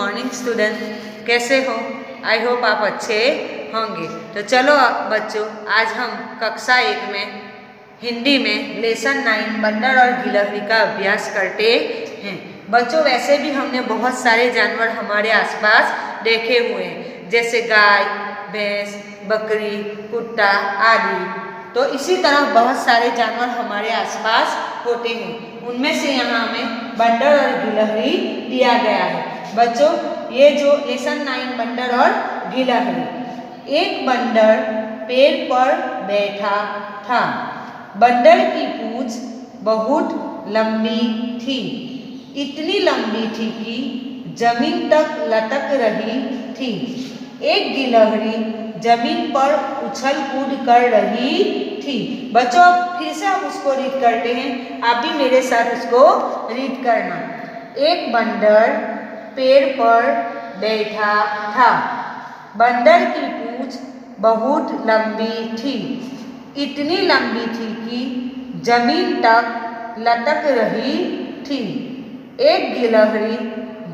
Morning student, कैसे हो? I hope आप अच्छे होंगे। तो चलो बच्चों, आज हम कक्षा 1 में हिंदी में लेसन 9 बंदर और गिलहरी का अभ्यास करते हैं। बच्चों, वैसे भी हमने बहुत सारे जानवर हमारे आसपास देखे हुए हैं, जैसे गाय, भैंस, बकरी, कुत्ता आदि। तो इसी तरह बहुत सारे जानवर हमारे आसपास होते हैं। उनमें से यहाँ हमें बंदर और गिलहरी दिया गया है। बच्चों, ये जो लेसन 9 बंदर और गिलहरी। एक बंदर पेड़ पर बैठा था। बंदर की पूंछ बहुत लंबी थी, इतनी लंबी थी कि जमीन तक लटक रही थी। एक गिलहरी जमीन पर उछल कूद कर रही थी। बच्चों, फिर से हम उसको रीड करते हैं, आप भी मेरे साथ उसको रीड करना। एक बंदर पेड़ पर बैठा था। बंदर की पूंछ बहुत लंबी थी, इतनी लंबी थी कि जमीन तक लटक रही थी। एक गिलहरी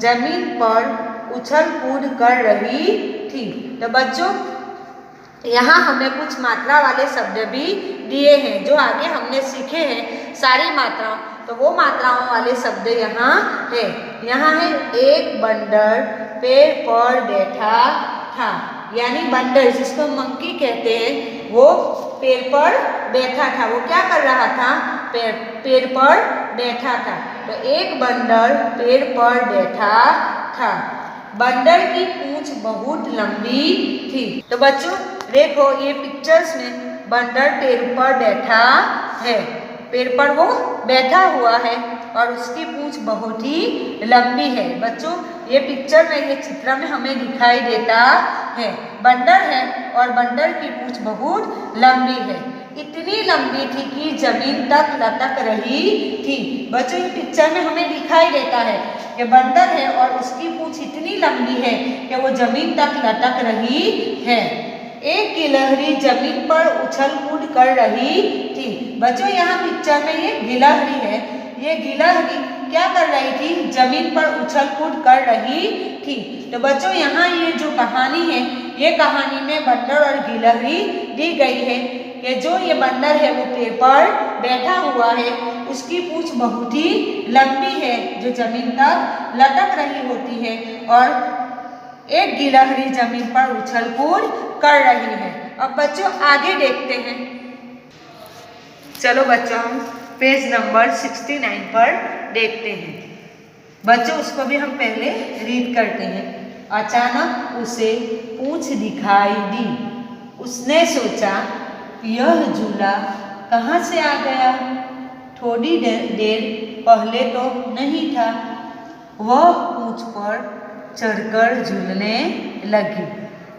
जमीन पर उछल कूद कर रही थी। तो बच्चों, यहाँ हमें कुछ मात्रा वाले शब्द भी दिए हैं, जो आगे हमने सीखे हैं सारी मात्राओं। तो वो मात्राओं वाले शब्द यहाँ है। यहाँ है एक बंदर पेड़ पर बैठा था, यानी बंदर जिसको मंकी कहते हैं, वो पेड़ पर बैठा था। वो क्या कर रहा था? पेड़ पर बैठा था। तो एक बंदर पेड़ पर बैठा था। बंदर की पूंछ बहुत लंबी थी। तो बच्चों देखो, ये पिक्चर्स में बंदर पेड़ पर बैठा है। पेड़ पर वो बैठा हुआ है और उसकी पूंछ बहुत ही लंबी है। बच्चों, ये पिक्चर में, ये चित्र में हमें दिखाई देता है बंदर है और बंदर की पूंछ बहुत लंबी है, इतनी लंबी थी कि जमीन तक लटक रही थी। बच्चों, ये पिक्चर में हमें दिखाई देता है कि बंदर है और उसकी पूंछ इतनी लंबी है कि वो जमीन तक लटक रही है। एक गिलहरी जमीन पर उछल कूद कर रही थी। बच्चों, यहाँ पिक्चर में ये गिलहरी है। ये गिलहरी क्या कर रही थी? जमीन पर उछल कूद कर रही थी। तो बच्चों, यहाँ ये जो कहानी है, ये कहानी में बंदर और गिलहरी दी गई है कि जो ये बंदर है वो पेड़ पर बैठा हुआ है, उसकी पूंछ बहुत ही लंबी है जो जमीन तक लटक रही होती है, और एक गिलहरी जमीन पर उछल कूद कर रही है। अब बच्चों आगे देखते हैं। चलो बच्चों, हम पेज नंबर 69 पर देखते हैं। बच्चों, उसको भी हम पहले रीड करते हैं। अचानक उसे पूंछ दिखाई दी। उसने सोचा, यह झूला कहाँ से आ गया? थोड़ी देर पहले तो नहीं था। वह पूंछ पर चढ़कर झूलने लगी।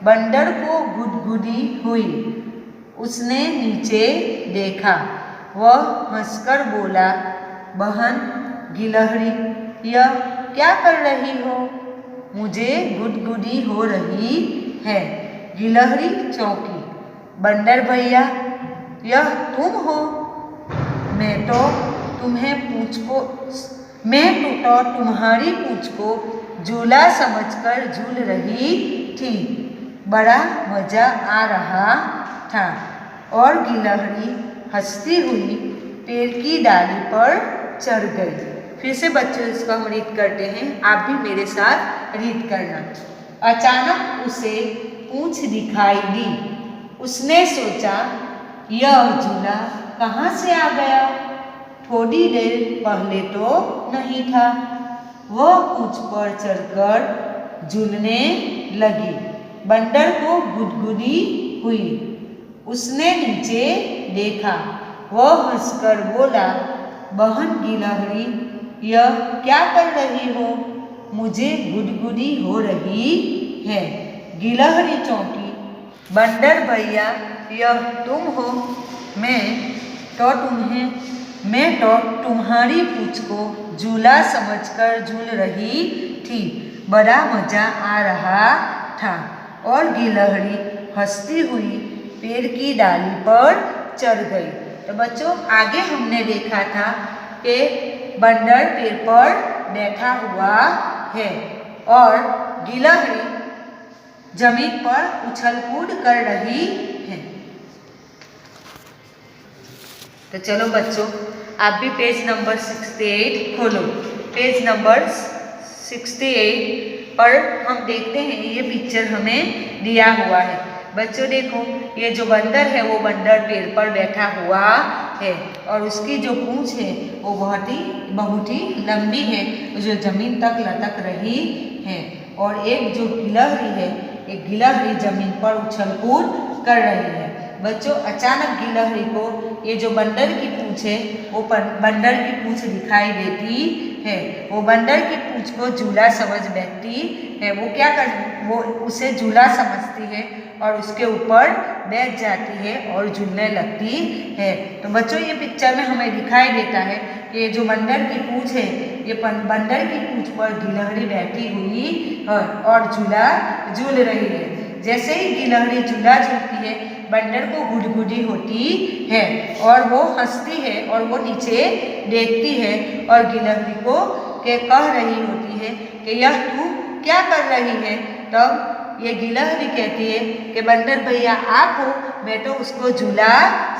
बंदर को गुदगुदी हुई। उसने नीचे देखा। वह हंसकर बोला, बहन गिलहरी, यह क्या कर रही हो? मुझे गुदगुदी हो रही है। गिलहरी चौंकी। बंदर भैया, यह तुम हो? मैं तो तुम्हारी पूंछ को झूला समझकर झूल रही थी। बड़ा मजा आ रहा था। और गिलहरी हंसती हुई पेड़ की डाली पर चढ़ गई। फिर से बच्चों इसको हम रीड करते हैं, आप भी मेरे साथ रीड करना। अचानक उसे पूंछ दिखाई दी। उसने सोचा, यह झूला कहाँ से आ गया? थोड़ी देर पहले तो नहीं था। वह पूंछ पर चढ़कर झूलने लगी। बंदर को गुदगुदी हुई। उसने नीचे देखा। वह हंसकर बोला, बहन गिलहरी, यह क्या कर रही हो? मुझे गुदगुदी हो रही है। गिलहरी चौंकी। बंदर भैया, यह तुम हो? मैं तो तुम्हारी पूंछ को झूला समझकर झूल रही थी। बड़ा मजा आ रहा था। और गिलहरी हंसती हुई पेड़ की डाली पर चढ़ गई। तो बच्चों, आगे हमने देखा था कि बंदर पेड़ पर बैठा हुआ है और गिलहरी जमीन पर उछल कूद कर रही है। तो चलो बच्चों, आप भी पेज नंबर 68 खोलो। पेज नंबर 68 पर हम देखते हैं ये पिक्चर हमें दिया हुआ है। बच्चों देखो, ये जो बंदर है वो बंदर पेड़ पर बैठा हुआ है और उसकी जो पूंछ है वो बहुत ही लंबी है, जो जमीन तक लटक रही है। और एक जो गिलहरी है, एक गिलहरी जमीन पर उछल कूद कर रही है। बच्चों, अचानक गिलहरी को ये जो बंदर की पूंछ है वो बंदर की पूंछ दिखाई देती है। वो बंदर की पूंछ को झूला समझ बैठती है। वो उसे झूला समझती है और उसके ऊपर बैठ जाती है और झूलने लगती है। तो बच्चों, ये पिक्चर में हमें दिखाई देता है कि ये जो बंदर की पूंछ है, ये बंदर की पूंछ पर गिलहरी बैठी हुई है और झूला झूल रही है। जैसे ही गिलहरी झूला झूलती है, बंदर को गुदगुदी होती है और वो हंसती है और वो नीचे देखती है और गिलहरी को कह रही होती है कि यह तू क्या कर रही है। तब ये गिलहरी कहती है कि बंदर भैया आप हो, मैं तो उसको झूला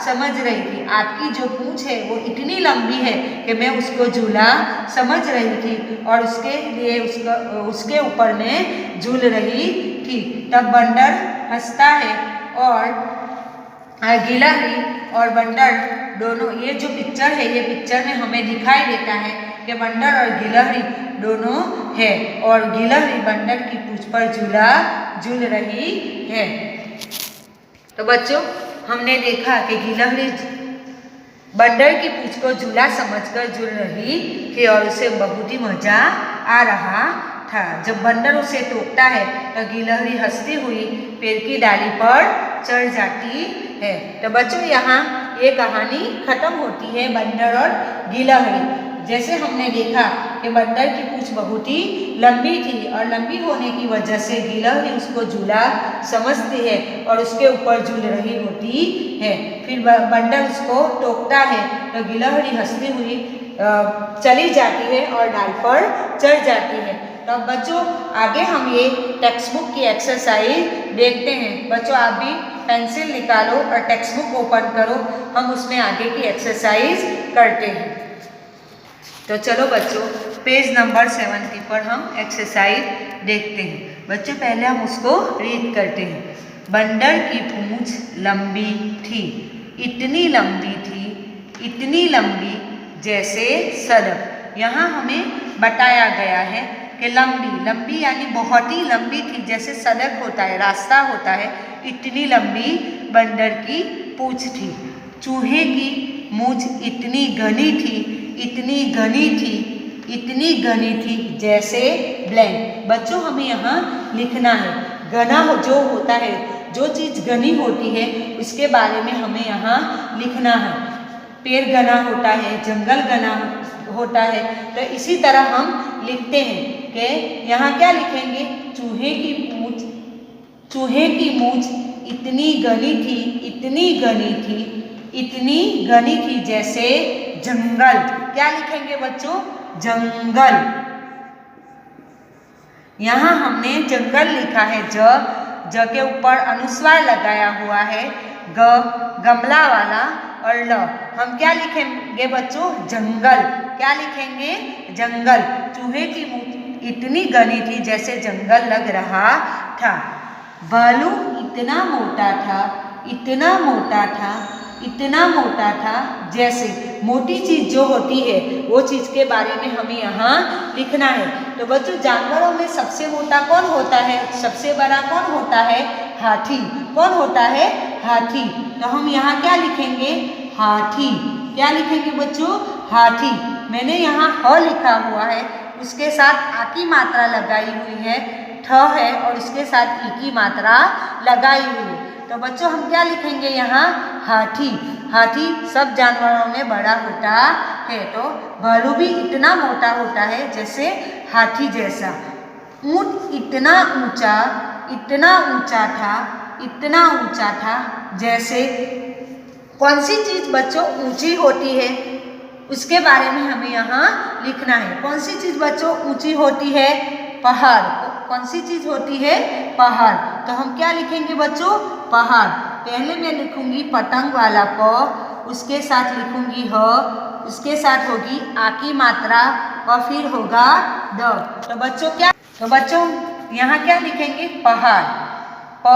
समझ रही थी। आपकी जो पूंछ है वो इतनी लंबी है कि मैं उसको झूला समझ रही थी और उसके लिए उसके ऊपर मैं झूल रही थी। तब बंदर हंसता है और गिलहरी और बंदर दोनों, ये जो पिक्चर है, ये पिक्चर में हमें दिखाई देता है कि बंदर और गिलहरी दोनों है और गिलहरी बंदर की पूंछ पर झूला झूल रही है। तो बच्चों, हमने देखा कि गिलहरी बंदर की पूंछ को झूला समझकर झूल रही थी और उसे बहुत ही मजा आ रहा था। जब बंदर उसे टोकता है तो गिलहरी हंसती हुई पेड़ की डाली पर चढ़ जाती है। तो बच्चों, यहाँ ये कहानी खत्म होती है बंदर और गिलहरी। जैसे हमने देखा कि बंदर की पूंछ बहुत ही लंबी थी और लंबी होने की वजह से गिलहरी उसको झूला समझती है और उसके ऊपर झूल रही होती है। फिर बंदर उसको टोकता है तो गिलहरी हंसती हुई चली जाती है और डाल पर चढ़ जाती है। तो बच्चों, आगे हम ये टेक्स्ट बुक की एक्सरसाइज देखते हैं। बच्चों, आप भी पेंसिल निकालो और टेक्स्ट बुक ओपन करो, हम उसमें आगे की एक्सरसाइज करते हैं। तो चलो बच्चों, पेज नंबर 70 पर हम एक्सरसाइज देखते हैं। बच्चों, पहले हम उसको रीड करते हैं। बंदर की पूंछ लंबी थी, इतनी लंबी थी, इतनी लंबी जैसे सड़क। यहाँ हमें बताया गया है कि लंबी यानी बहुत ही लंबी थी, जैसे सड़क होता है, रास्ता होता है, इतनी लंबी बंदर की पूंछ थी। चूहे की मूंछ इतनी घनी थी, इतनी घनी थी, इतनी घनी थी जैसे ब्लैंक। बच्चों, हमें यहाँ लिखना है। घना जो होता है, जो चीज़ घनी होती है उसके बारे में हमें यहाँ लिखना है। पेड़ घना होता है, जंगल घना होता है, तो इसी तरह हम लिखते हैं कि यहाँ क्या लिखेंगे, चूहे की मूंछ इतनी घनी थी, इतनी घनी थी, इतनी घनी थी जैसे जंगल। क्या लिखेंगे बच्चों, जंगल। यहाँ हमने जंगल लिखा है, ज के ऊपर अनुस्वार लगाया हुआ है, गमला वाला, और ल। हम क्या लिखेंगे बच्चों, जंगल। क्या लिखेंगे, जंगल। चूहे की मूंछ इतनी घनी थी जैसे जंगल लग रहा था। भालू इतना मोटा था, इतना मोटा था, इतना मोटा था जैसे। मोटी चीज़ जो होती है वो चीज़ के बारे में हमें यहाँ लिखना है। तो बच्चों, जानवरों में सबसे मोटा कौन होता है, सबसे बड़ा कौन होता है, हाथी। कौन होता है, हाथी। तो हम यहाँ क्या लिखेंगे, हाथी। क्या लिखेंगे बच्चों, हाथी। मैंने यहाँ ह लिखा हुआ है, उसके साथ आ की मात्रा लगाई हुई है, ठ है और उसके साथ ई की मात्रा लगाई हुई है। तो बच्चों, हम क्या लिखेंगे यहाँ, हाथी। हाथी सब जानवरों में बड़ा होता है। तो भालू भी इतना मोटा होता है जैसे हाथी जैसा। ऊंट इतना ऊंचा, इतना ऊंचा था, इतना ऊंचा था जैसे। कौन सी चीज़ बच्चों ऊंची होती है उसके बारे में हमें यहाँ लिखना है। कौन सी चीज़ बच्चों ऊंची होती है, पहाड़। कौन सी चीज होती है? पहाड़। तो हम क्या लिखेंगे बच्चों? पहाड़। पहले मैं लिखूंगी पतंग वाला प, उसके साथ लिखूंगी ह, उसके साथ होगी आ की मात्रा और फिर होगा ड। तो बच्चों यहाँ क्या लिखेंगे? पहाड़। प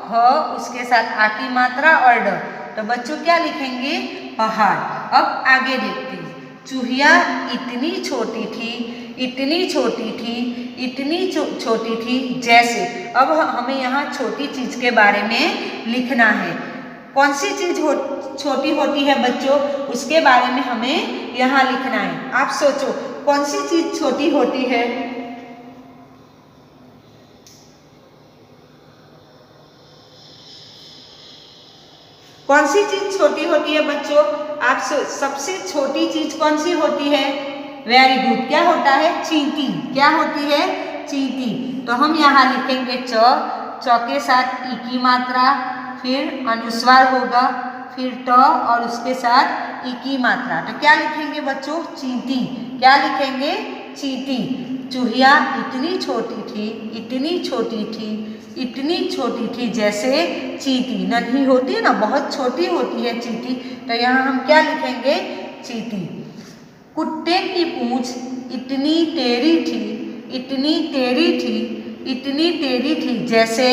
ह उसके साथ आ की मात्रा और ड। तो बच्चों क्या लिखेंगे? पहाड़। अब आगे देखते हैं। चूहिया इतनी छोटी थी, इतनी छोटी थी, इतनी छोटी थी जैसे। अब हमें यहाँ छोटी चीज के बारे में लिखना है। कौन सी चीज छोटी होती है बच्चों? उसके बारे में हमें यहाँ लिखना है। आप सोचो कौन सी चीज छोटी होती है? कौन सी चीज छोटी होती है बच्चों? आप सबसे छोटी चीज कौन सी होती है? Very good. क्या होता है? चींटी। क्या होती है? चींटी। तो हम यहाँ लिखेंगे च, च के साथ ई की मात्रा, फिर अनुस्वार होगा, फिर ट और उसके साथ ई की मात्रा। तो क्या लिखेंगे बच्चों? चींटी। क्या लिखेंगे? चींटी। चूहिया इतनी छोटी थी, इतनी छोटी थी, इतनी छोटी थी जैसे चींटी। नन्ही होती है ना, बहुत छोटी होती है चींटी। तो यहाँ हम क्या लिखेंगे? चींटी। कुत्ते की पूंछ इतनी टेढ़ी थी, इतनी टेढ़ी थी, इतनी टेढ़ी थी जैसे।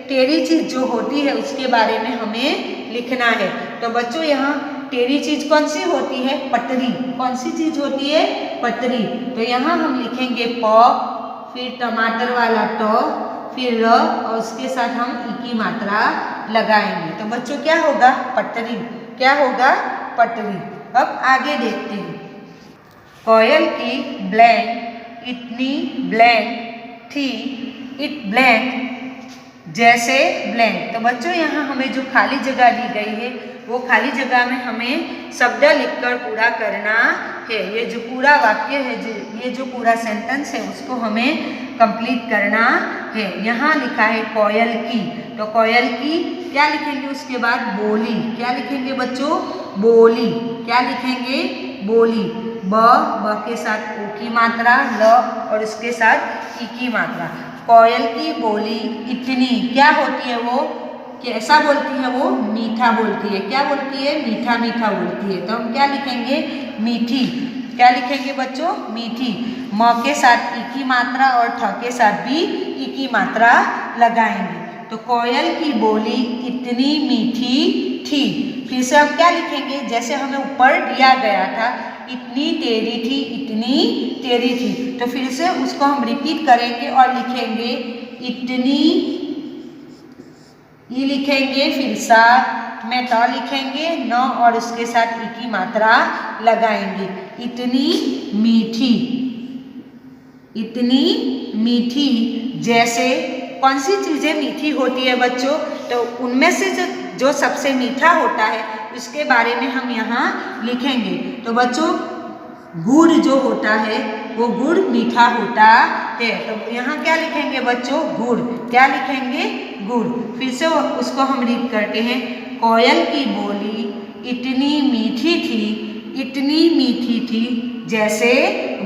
टेढ़ी चीज जो होती है उसके बारे में हमें लिखना है। तो बच्चों यहाँ टेढ़ी चीज कौन सी होती है? पतरी। कौन सी चीज होती है? पतरी। तो यहाँ हम लिखेंगे प, फिर टमाटर वाला ट, फिर र और उसके साथ हम ई की मात्रा लगाएंगे। तो बच्चों क्या होगा? पटरी। क्या होगा? पटरी। अब आगे देखते हैं। कोयल की ब्लैंक इतनी ब्लैंक थी, इट ब्लैंक जैसे ब्लैंक। तो बच्चों यहाँ हमें जो खाली जगह दी गई है वो खाली जगह में हमें शब्द लिखकर पूरा करना है। ये जो पूरा वाक्य है, ये जो पूरा सेंटेंस है उसको हमें कंप्लीट करना है। यहाँ लिखा है कोयल की। तो कोयल की क्या लिखेंगे? उसके बाद बोली। क्या लिखेंगे बच्चों? बोली। क्या लिखेंगे? बोली। ब के साथ ओ की मात्रा, ल और उसके साथ ई की मात्रा। कोयल की बोली इतनी। क्या होती है वो? कैसा बोलती है वो? मीठा बोलती है। क्या बोलती है? मीठा मीठा बोलती है। तो हम क्या लिखेंगे? मीठी। क्या लिखेंगे बच्चों? मीठी। म के साथ ई की मात्रा और ठ के साथ भी ई की मात्रा लगाएंगे। तो कोयल की बोली इतनी मीठी थी। फिर से हम क्या लिखेंगे? जैसे हमें ऊपर दिया गया था, इतनी टेढ़ी थी, इतनी टेढ़ी थी। तो फिर से उसको हम रिपीट करेंगे और लिखेंगे इतनी, ई लिखेंगे, फिर साथ में ट लिखेंगे, न और उसके साथ ई की मात्रा लगाएंगे। इतनी मीठी, इतनी मीठी जैसे। कौन सी चीजें मीठी होती है बच्चों? तो उनमें से जो सबसे मीठा होता है उसके बारे में हम यहाँ लिखेंगे। तो बच्चों गुड़ जो होता है वो गुड़ मीठा होता है। तो यहाँ क्या लिखेंगे बच्चों? गुड़। क्या लिखेंगे? गुड़। फिर से उसको हम रीड करते हैं। कोयल की बोली इतनी मीठी थी, इतनी मीठी थी जैसे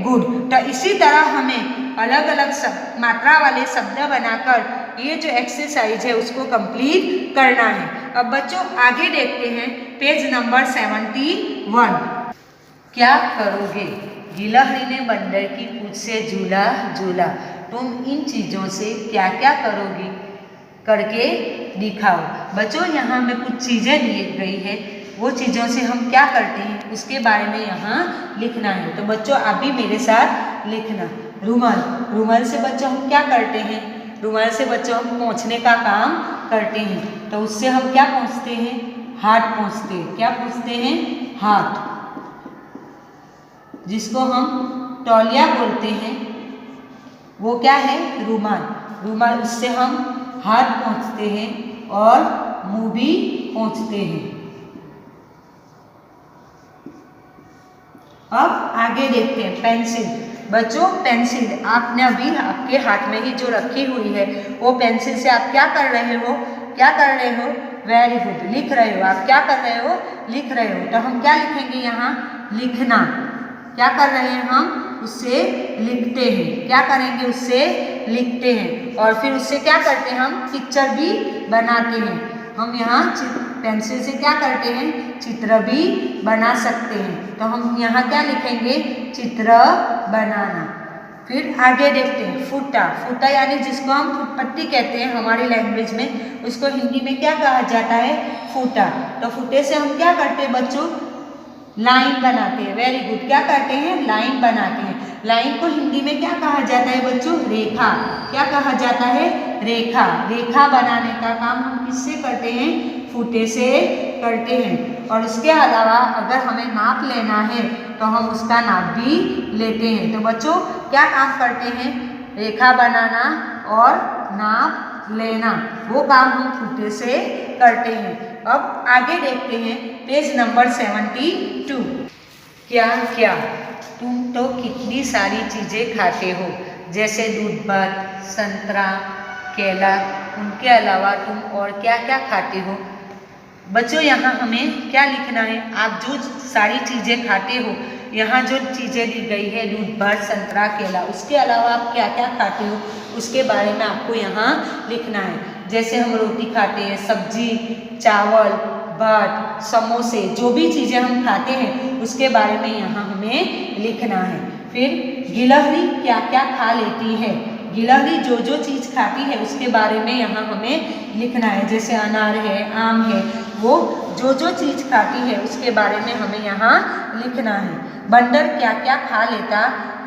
गुड़। तो इसी तरह हमें अलग अलग मात्रा वाले शब्द बनाकर ये जो एक्सरसाइज है उसको कंप्लीट करना है। अब बच्चों आगे देखते हैं पेज नंबर 71। क्या करोगे? गिलहरी ने बंदर की पूंछ से झूला झूला। तुम इन चीज़ों से क्या क्या करोगे? करके दिखाओ। बच्चों यहाँ में कुछ चीज़ें दी गई है, वो चीज़ों से हम क्या करते हैं उसके बारे में यहाँ लिखना है। तो बच्चों आप भी मेरे साथ लिखना। रुमाल। रुमाल से बच्चों हम क्या करते हैं? रुमाल से बच्चों हम पोंछने का काम करते हैं। तो उससे हम क्या पोंछते हैं? हाथ पोंछते हैं। क्या पोंछते हैं? हाथ। जिसको हम तौलिया बोलते हैं वो क्या है? रुमाल। रुमाल, उससे हम हाथ पोंछते हैं और मुंह भी पोंछते हैं। अब आगे देखते हैं पेंसिल। बच्चों पेंसिल आपने अभी आपके हाथ में ही जो रखी हुई है वो पेंसिल से आप क्या कर रहे हो? क्या कर रहे हो? वेरी गुड, लिख रहे हो। आप क्या कर रहे हो? लिख रहे हो। तो हम क्या लिखेंगे यहाँ? लिखना। क्या कर रहे हैं हम? उससे लिखते हैं। क्या करेंगे? उससे लिखते हैं और फिर उससे क्या करते हैं? हम पिक्चर भी बनाते हैं। हम यहाँ पेंसिल से क्या करते हैं? चित्र भी बना सकते हैं। तो हम यहाँ क्या लिखेंगे? चित्र बनाना। फिर आगे देखते हैं फूटा। फूटा यानी जिसको हम फुटपट्टी कहते हैं हमारी लैंग्वेज में, उसको हिंदी में क्या कहा जाता है? फूटा। तो फूटे से हम क्या करते हैं बच्चों? लाइन बनाते हैं। Very good. क्या करते हैं? लाइन बनाते हैं। लाइन को हिंदी में क्या कहा जाता है बच्चों? रेखा। क्या कहा जाता है? रेखा। रेखा बनाने का काम हम किससे करते हैं? फूटे से करते हैं। और इसके अलावा अगर हमें नाप लेना है तो हम उसका नाप भी लेते हैं। तो बच्चों क्या काम करते हैं? रेखा बनाना और नाप लेना, वो काम हम फूटे से करते हैं। अब आगे देखते हैं पेज नंबर 72। क्या क्या? तुम तो कितनी सारी चीज़ें खाते हो, जैसे दूध भात, संतरा, केला। उनके अलावा तुम और क्या क्या खाते हो? बच्चों यहाँ हमें क्या लिखना है? आप जो सारी चीज़ें खाते हो, यहाँ जो चीज़ें दी गई है दूध भात, संतरा, केला, उसके अलावा आप क्या क्या खाते हो उसके बारे में आपको यहाँ लिखना है। जैसे हम रोटी खाते हैं, सब्जी, चावल, भात, समोसे, जो भी चीज़ें हम खाते हैं उसके बारे में यहाँ हमें लिखना है। फिर गिलहरी क्या क्या खा लेती है? गिलहरी जो जो चीज़ खाती है उसके बारे में यहाँ हमें लिखना है। जैसे अनार है, आम है, वो जो जो चीज़ खाती है उसके बारे में हमें यहाँ लिखना है। बंदर क्या क्या खा लेता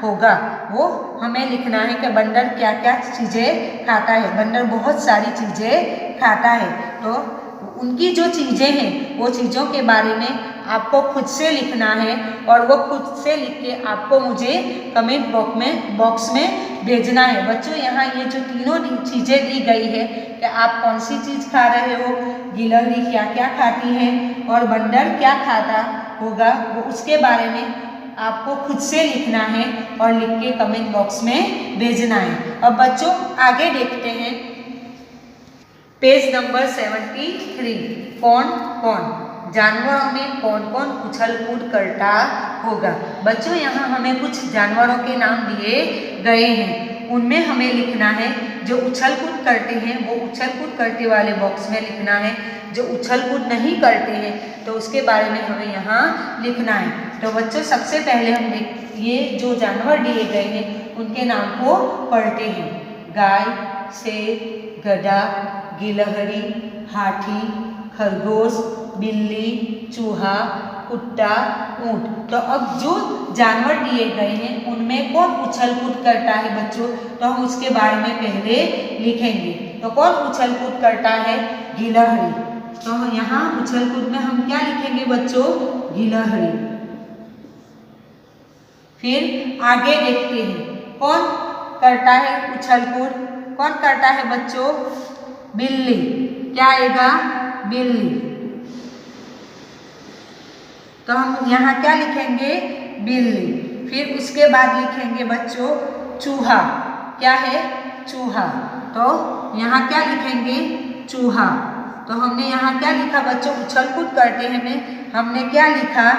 होगा? वो हमें लिखना है कि बंदर क्या क्या चीज़ें खाता है। बंदर बहुत सारी चीज़ें खाता है। तो उनकी जो चीज़ें हैं वो चीज़ों के बारे में आपको खुद से लिखना है और वो खुद से लिख के आपको मुझे कमेंट बॉक्स में भेजना है। बच्चों यहाँ ये जो तीनों चीज़ें दी गई है कि आप कौन सी चीज़ खा रहे हो, गिलहरी क्या क्या खाती है और बंदर क्या खाता होगा, वो उसके बारे में आपको खुद से लिखना है और लिख के कमेंट बॉक्स में भेजना है। अब बच्चों आगे देखते हैं पेज नंबर 73। कौन कौन? जानवरों में कौन कौन उछल कूद करता होगा? बच्चों यहाँ हमें कुछ जानवरों के नाम दिए गए हैं, उनमें हमें लिखना है जो उछल कूद करते हैं वो उछल कूद करते वाले बॉक्स में लिखना है। जो उछल कूद नहीं करते हैं तो उसके बारे में हमें यहाँ लिखना है। तो बच्चों सबसे पहले हम ये जो जानवर दिए गए हैं उनके नाम को पढ़ते हैं। गाय, शेर, गधा, गिलहरी, हाथी, खरगोश, बिल्ली, चूहा, कुत्ता, ऊंट। तो अब जो जानवर दिए गए हैं उनमें कौन उछल कूद करता है बच्चों, तो हम उसके बारे में पहले लिखेंगे। तो कौन उछल कूद करता है? गिलहरी। तो यहाँ उछल कूद में हम क्या लिखेंगे बच्चों? गिलहरी। फिर आगे देखते हैं कौन करता है उछल कूद? कौन करता है बच्चों? बिल्ली। क्या आएगा? बिल्ली। तो हम यहाँ क्या लिखेंगे? बिल्ली। फिर उसके बाद लिखेंगे बच्चों चूहा। क्या है? चूहा। तो यहाँ क्या लिखेंगे? चूहा। तो हमने यहाँ क्या लिखा बच्चों? उछल कूद करते हैं हमने क्या लिखा?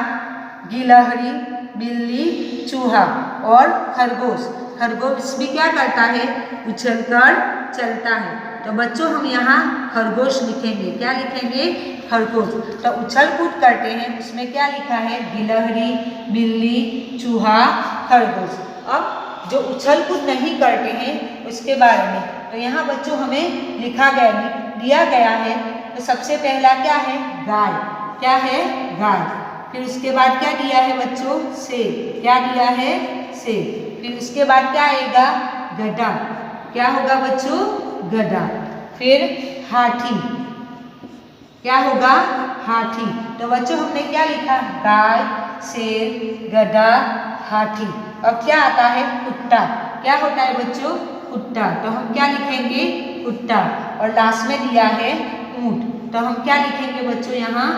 गिलहरी, बिल्ली, चूहा और खरगोश। खरगोश भी क्या करता है? उछल कर चलता है। तो बच्चों हम यहाँ खरगोश लिखेंगे। क्या लिखेंगे? खरगोश। तो उछल कूद करते हैं उसमें क्या लिखा है? गिलहरी, बिल्ली, चूहा, खरगोश। अब जो उछल कूद नहीं करते हैं उसके बारे में तो यहाँ बच्चों हमें दिया गया है। तो सबसे पहला क्या है? गाय। क्या है? गाय। फिर उसके बाद क्या दिया है बच्चों? शेर। क्या दिया है? शेर। फिर उसके बाद क्या आएगा? गधा। क्या होगा बच्चों? गधा। फिर हाथी। क्या होगा? हाथी। तो बच्चों हमने क्या लिखा? गाय, शेर, गधा, हाथी। अब क्या आता है? कुत्ता। क्या होता है बच्चों? कुत्ता। तो हम क्या लिखेंगे? कुत्ता। और लास्ट में दिया है ऊंट। तो हम क्या लिखेंगे बच्चों? यहाँ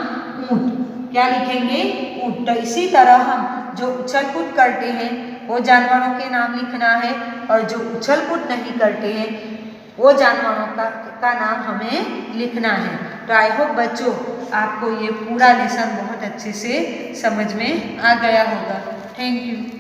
ऊंट। क्या लिखेंगे? ऊंट। तो इसी तरह हम जो उछल कूद करते हैं वो जानवरों के नाम लिखना है और जो उछल कूद नहीं करते हैं वो जानवरों का नाम हमें लिखना है। तो आई होप बच्चों आपको ये पूरा लेसन बहुत अच्छे से समझ में आ गया होगा। Thank you.